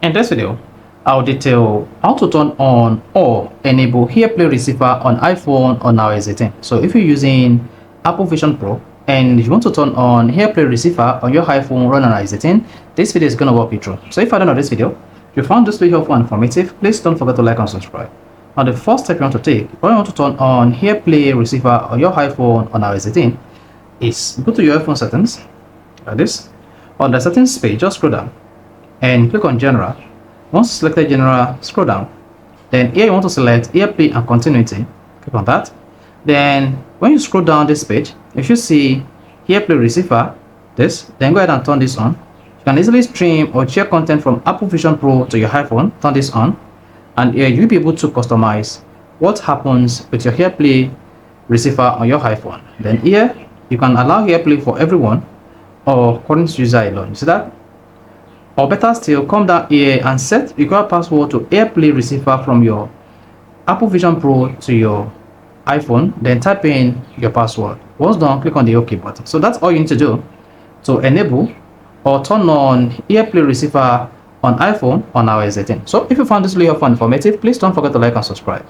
In this video, I'll detail how to turn on or enable AirPlay Receiver on iPhone on iOS 18. So if you're using Apple Vision Pro and you want to turn on AirPlay Receiver on your iPhone running on iOS 18, this video is going to walk you through. So if I don't know this video, if you found this video helpful and informative, please don't forget to like and subscribe. Now the first step you want to take, when you want to turn on AirPlay Receiver on your iPhone on iOS 18, is go to your iPhone settings, like this. On the settings page, just scroll down and click on General. Once selected General, scroll down. Then here you want to select AirPlay and Continuity. Click on that. Then when you scroll down this page, you should see AirPlay Receiver. Then go ahead and turn this on. You can easily stream or share content from Apple Vision Pro to your iPhone. Turn this on, and here you'll be able to customize what happens with your AirPlay Receiver on your iPhone. Then here you can allow AirPlay for everyone or current user alone. You see that? Or better still, come down here and set required password to AirPlay Receiver from your Apple Vision Pro to your iPhone. Then type in your password. Once done, click on the OK button. So that's all you need to do to enable or turn on AirPlay Receiver on iPhone on iOS 18. So if you found this video helpful and informative, please don't forget to like and subscribe.